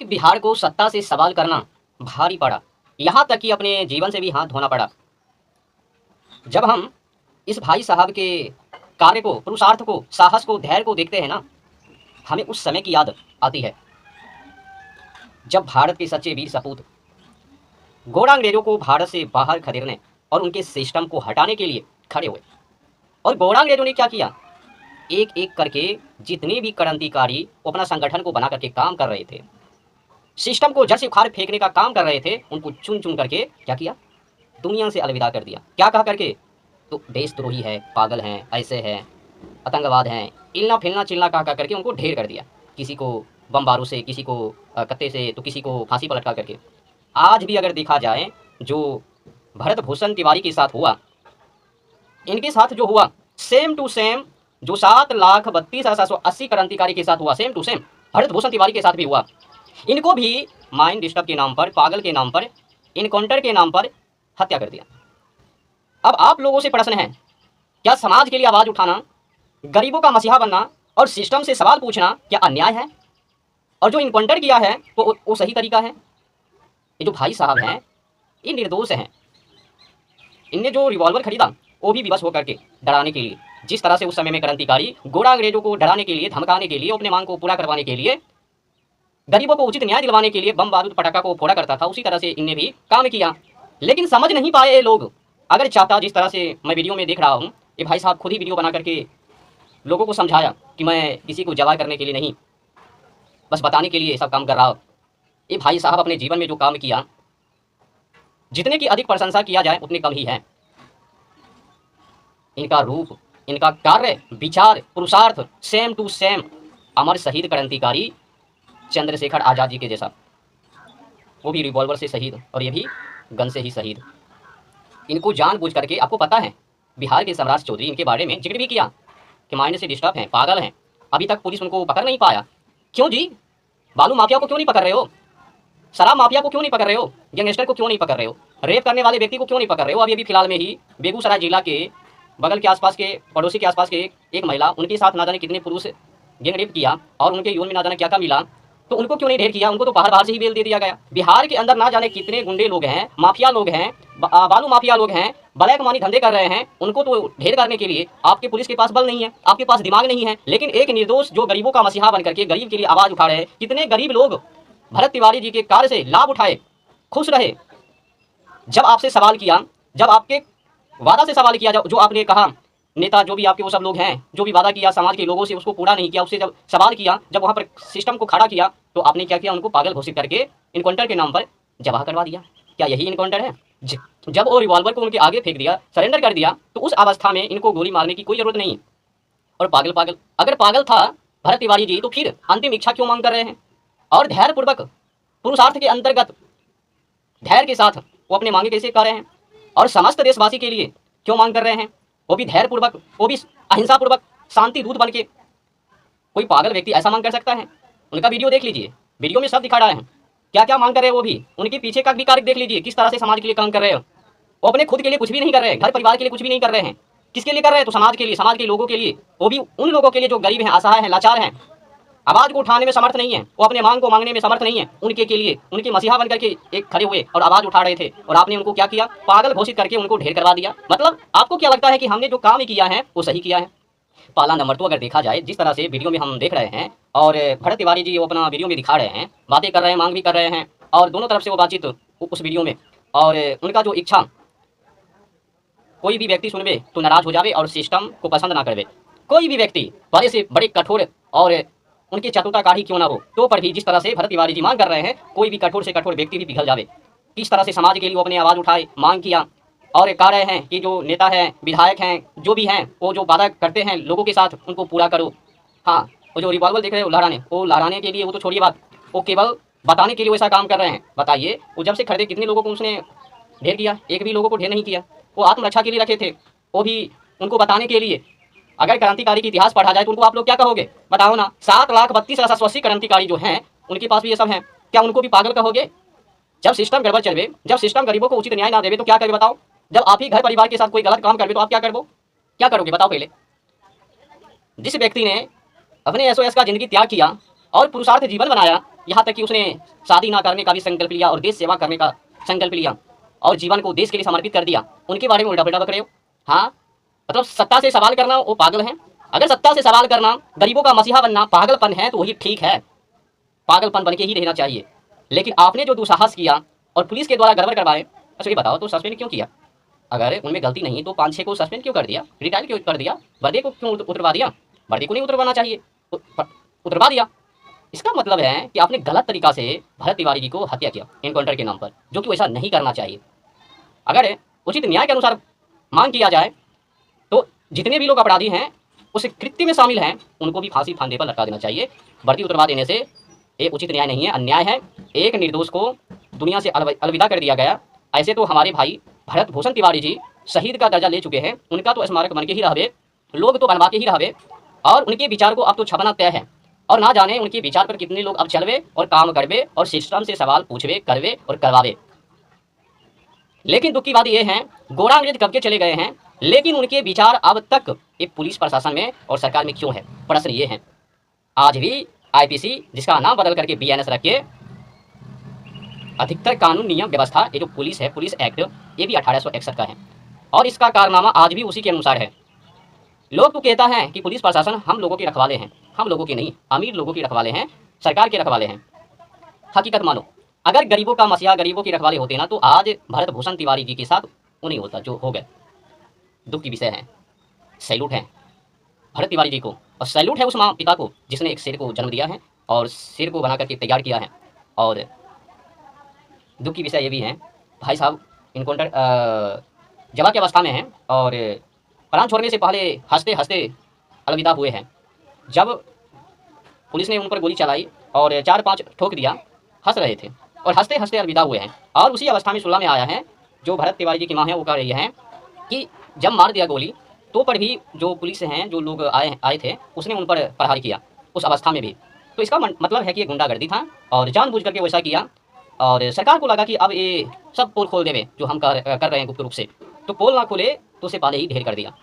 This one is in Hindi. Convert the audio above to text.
कि बिहार को सत्ता से सवाल करना भारी पड़ा, यहाँ तक कि अपने जीवन से भी हाथ धोना पड़ा। जब हम इस भाई साहब के कार्य को, पुरुषार्थ को, साहस को, धैर्य को देखते हैं ना, हमें उस समय की याद आती है जब भारत के सच्चे वीर सपूत गोरा अंग्रेजों को भारत से बाहर खदेड़ने और उनके सिस्टम को हटाने के लिए खड़े हुए। और गोरा अंग्रेजों ने क्या किया, एक एक करके जितने भी क्रांतिकारी अपना संगठन को बना करके काम कर रहे थे, सिस्टम को जड़ से उखाड़ फेंकने का काम कर रहे थे, उनको चुन चुन करके क्या किया, दुनिया से अलविदा कर दिया। क्या कहा करके, तो देशद्रोही है, पागल हैं, ऐसे हैं, आतंकवाद हैं, इलना फिलना चिलना कहा करके उनको ढेर कर दिया। किसी को बम बारूद से, किसी को कत्ते से, तो किसी को फांसी पर लटका करके। आज भी अगर देखा जाए जो भरत भूषण तिवारी के साथ हुआ, इनके साथ जो हुआ सेम टू सेम जो 7,32,780 क्रांतिकारी के साथ हुआ, same to same Bharat Bhushan Tiwari के साथ भी हुआ। इनको भी माइंड डिस्टर्ब के नाम पर, पागल के नाम पर, इनकाउंटर के नाम पर हत्या कर दिया। अब आप लोगों से प्रश्न है, क्या समाज के लिए आवाज़ उठाना, गरीबों का मसीहा बनना और सिस्टम से सवाल पूछना क्या अन्याय है? और जो इनकाउंटर किया है तो वो सही तरीका है? ये जो भाई साहब हैं ये निर्दोष हैं। इनने जो रिवॉल्वर खरीदा वो भी विवश होकर के डराने के लिए, जिस तरह से उस समय में क्रांतिकारी गोरा अंग्रेजों को डराने के लिए, धमकाने के लिए, अपने मांग को पूरा करवाने के लिए, गरीबों को उचित न्याय दिलवाने के लिए बम बारूद पटाखा को फोड़ा करता था, उसी तरह से इनने भी काम किया। लेकिन समझ नहीं पाए ये लोग। अगर चाहता, जिस तरह से मैं वीडियो में देख रहा हूँ, ये भाई साहब खुद ही वीडियो बना करके लोगों को समझाया कि मैं किसी को जवाब करने के लिए नहीं, बस बताने के लिए सब काम कर रहा हूँ। ये भाई साहब अपने जीवन में जो काम किया, जितने की अधिक प्रशंसा किया जाए उतनी कम ही है। इनका रूप, इनका कार्य, विचार, पुरुषार्थ सेम टू सेम अमर शहीद क्रांतिकारी चंद्रशेखर आज़ाद जी के जैसा, वो भी रिवॉल्वर से शहीद और ये भी गन से ही शहीद। इनको जानबूझ करके, आपको पता है बिहार के सम्राट चौधरी इनके बारे में जिक्र भी किया कि माइंड से डिस्टर्ब हैं, पागल हैं। अभी तक पुलिस उनको पकड़ नहीं पाया। क्यों जी? बालू माफिया को क्यों नहीं पकड़ रहे हो? शराब माफिया को क्यों नहीं पकड़ रहे हो? गैंगस्टर को क्यों नहीं पकड़ रहे हो? रेप करने वाले व्यक्ति को क्यों नहीं पकड़ रहे हो? अभी फिलहाल में ही बेगूसराय जिला के बगल के आसपास के, पड़ोसी के आसपास के एक महिला, उनके साथ ना जाने कितने पुरुष गैंग रेप किया और उनके यौन में ना जाने क्या क्या मिला, तो उनको क्यों नहीं ढेर किया? उनको तो बाहर से ही बेल दे दिया गया। बिहार के अंदर ना जाने कितने गुंडे लोग हैं, माफिया लोग हैं, बालू माफिया लोग हैं, ब्लैक मनी धंधे कर रहे हैं, उनको तो ढेर करने के लिए आपके पुलिस के पास बल नहीं है, आपके पास दिमाग नहीं है। लेकिन एक निर्दोष जो गरीबों का मसीहा बनकर के गरीब के लिए आवाज उठा रहे हैं, कितने गरीब लोग भरत तिवारी जी के कार्य से लाभ उठाए, खुश रहे। जब आपसे सवाल किया, जब आपके वादा से सवाल किया, जो आपने कहा, नेता जो भी आपके वो सब लोग हैं, जो भी वादा किया समाज के लोगों से उसको पूरा नहीं किया, उससे जब सवाल किया, जब वहाँ पर सिस्टम को खड़ा किया, तो आपने क्या किया? उनको पागल घोषित करके इनकाउंटर के नाम पर जवाह करवा दिया। क्या यही इनकाउंटर है? जब वो रिवॉल्वर को उनके आगे फेंक दिया, सरेंडर कर दिया, तो उस अवस्था में इनको गोली मारने की कोई जरूरत नहीं। और पागल अगर पागल था भरत तिवारी जी, तो फिर अंतिम इच्छा क्यों मांग कर रहे हैं? और धैर्यपूर्वक, पुरुषार्थ के अंतर्गत धैर्य के साथ वो अपने मांगे कैसे कर रहे हैं? और समस्त देशवासी के लिए क्यों मांग कर रहे हैं? वो भी धैर्यपूर्वक, वो भी अहिंसापूर्वक, शांति दूत बन के। कोई पागल व्यक्ति ऐसा मांग कर सकता है? उनका वीडियो देख लीजिए, वीडियो में सब दिखा रहे हैं क्या क्या मांग कर रहे हैं। वो भी उनके पीछे का भी कार्य देख लीजिए, किस तरह से समाज के लिए काम कर रहे हो। वो अपने खुद के लिए कुछ भी नहीं कर रहे हैं, घर परिवार के लिए कुछ भी नहीं कर रहे हैं। किसके लिए कर रहे हैं? तो समाज के लिए, समाज के लोगों के लिए, वो भी उन लोगों के लिए जो गरीब हैं, असहाय हैं, लाचार हैं, आवाज को उठाने में समर्थ नहीं है, वो अपने मांग को मांगने में समर्थ नहीं है। उनके के लिए, उनके मसीहा बनकर के एक खड़े हुए और आवाज उठा रहे थे, और आपने उनको क्या किया? पागल घोषित करके उनको ढेर करवा दिया। मतलब आपको क्या लगता है कि हमने जो काम किया है वो सही किया है? पहला नंबर तो अगर देखा जाए, जिस तरह से वीडियो में हम देख रहे हैं, और भरत तिवारी जी वो अपना वीडियो में दिखा रहे हैं, बातें कर रहे हैं, मांग भी कर रहे हैं, और दोनों तरफ से वो बातचीत उस वीडियो में, और उनका जो इच्छा, कोई भी व्यक्ति सुनवे तो नाराज हो जावे और सिस्टम को पसंद ना करे। कोई भी व्यक्ति बड़े से बड़े कठोर और उनकी चतुरताकारी क्यों ना हो, तो पर भी जिस तरह से भरत तिवारी जी मांग कर रहे हैं, कोई भी कठोर से कठोर व्यक्ति भी पिघल जावे। किस तरह से समाज के लिए वो अपनी आवाज़ उठाए, मांग किया, और कह रहे हैं कि जो नेता हैं, विधायक हैं, जो भी हैं, वो जो वादा करते हैं लोगों के साथ, उनको पूरा करो। हाँ, वो जो रिवॉल्वर देख रहे हो लहराने, वो लहराने के लिए, वो तो छोड़िए बात, वो केवल बताने के लिए वैसा काम कर रहे हैं। बताइए, वो जब से खरीदे कितने लोगों को उसने ढेर किया? एक भी लोगों को ढेर नहीं किया। वो आत्मरक्षा के लिए रखे थे, वो भी उनको बताने के लिए। अगर क्रांतिकारी की इतिहास पढ़ा जाए तो उनको आप लोग क्या कहोगे? बताओ ना। 7,32,780 क्रांतिकारी जो हैं, उनके पास भी ये सब हैं, क्या उनको भी पागल कहोगे? जब सिस्टम गड़बड़ चलवे, जब सिस्टम गरीबों को उचित न्याय ना देवे, तो क्या करोगे बताओ? जब आप ही घर परिवार के साथ कोई गलत काम करवे तो आप क्या करोगे बताओ? पहले जिस व्यक्ति ने अपने SOS का जिंदगी त्याग किया और पुरुषार्थ जीवन बनाया, यहाँ तक कि उसने शादी ना करने का भी संकल्प लिया और देश सेवा करने का संकल्प लिया और जीवन को देश के लिए समर्पित कर दिया, उनके बारे में उल्टा पुल्टा बक रहे हो। हाँ, मतलब सत्ता से सवाल करना वो पागल है। अगर सत्ता से सवाल करना गरीबों का मसीहा बनना पागलपन है तो वही ठीक है, पागलपन बन के ही रहना चाहिए। लेकिन आपने जो दुस्साहस किया और पुलिस के द्वारा गड़बड़ करवाए, अच्छा ये बताओ तो सस्पेंड क्यों किया? अगर उनमें गलती नहीं तो 5-6 को सस्पेंड क्यों कर दिया, रिटायर क्यों कर दिया, वर्दी को क्यों उतरवा दिया? वर्दी को नहीं उतरवाना चाहिए, उतरवा दिया। इसका मतलब है कि आपने गलत तरीका से भरत तिवारी जी को हत्या किया एनकाउंटर के नाम पर, जो कि वैसा नहीं करना चाहिए। अगर उचित न्याय के अनुसार मांग किया जाए तो जितने भी लोग अपराधी हैं उस कृत्य में शामिल हैं उनको भी फांसी फांदे पर लटका देना चाहिए। वर्दी उतरवा देने से ये उचित न्याय नहीं है, अन्याय है। एक निर्दोष को दुनिया से अलविदा कर दिया गया। ऐसे तो हमारे भाई भरत भूषण तिवारी जी शहीद का दर्जा ले चुके हैं, उनका तो स्मारक बन के ही रहबे, लोग तो बनवा के ही रहबे, और उनके विचार को अब तो छपना तय है। और ना जाने उनके विचार पर कितने लोग अब चलवे और काम करवे और सिस्टम से सवाल पूछवे करवे और करवावे। लेकिन दुख की बात यह है, गोरा अंग्रेज कब के चले गए हैं, लेकिन उनके विचार अब तक एक पुलिस प्रशासन में और सरकार में क्यों है? प्रश्न ये है। आज भी आईपीसी, जिसका नाम बदल करके बीएनएस रख के, अधिकतर कानून नियम व्यवस्था, ये जो पुलिस है, पुलिस एक्ट, ये भी 1861 का है और इसका कारनामा आज भी उसी के अनुसार है। लोग तो कहता है कि पुलिस प्रशासन हम लोगों के रखवाले हैं, हम लोगों के नहीं, अमीर लोगों के रखवाले हैं, सरकार के रखवाले हैं। हकीकत मानो, अगर गरीबों का मसीहा गरीबों के रखवाले होते ना तो आज भरत भूषण तिवारी जी के साथ वो नहीं होता जो हो गए। दुख की विषय है। सैल्यूट है भरत तिवारी जी को और सैल्यूट है उस माँ पिता को जिसने एक शेर को जन्म दिया है और शेर को बना करके तैयार किया है। और दुख की विषय ये भी है, भाई साहब इनकाउंटर जवा की अवस्था में हैं और प्राण छोड़ने से पहले हंसते हंसते अलविदा हुए हैं। जब पुलिस ने उन पर गोली चलाई और 4-5 ठोक दिया, हंस रहे थे और हंसते हंसते अलविदा हुए हैं। और उसी अवस्था में सुलह में आया है, जो भरत तिवारी जी की माँ है वो कह रही है कि जब मार दिया गोली तो पर भी जो पुलिस हैं, जो लोग आए थे, उसने उन पर प्रहार किया उस अवस्था में भी। तो इसका मतलब है कि ये गुंडागर्दी था और जानबूझ करके वैसा किया। और सरकार को लगा कि अब ये सब पोल खोल देवे जो हम कर रहे हैं गुप्त रूप से, तो पोल ना खोले तो उसे पहले ही ढेर कर दिया।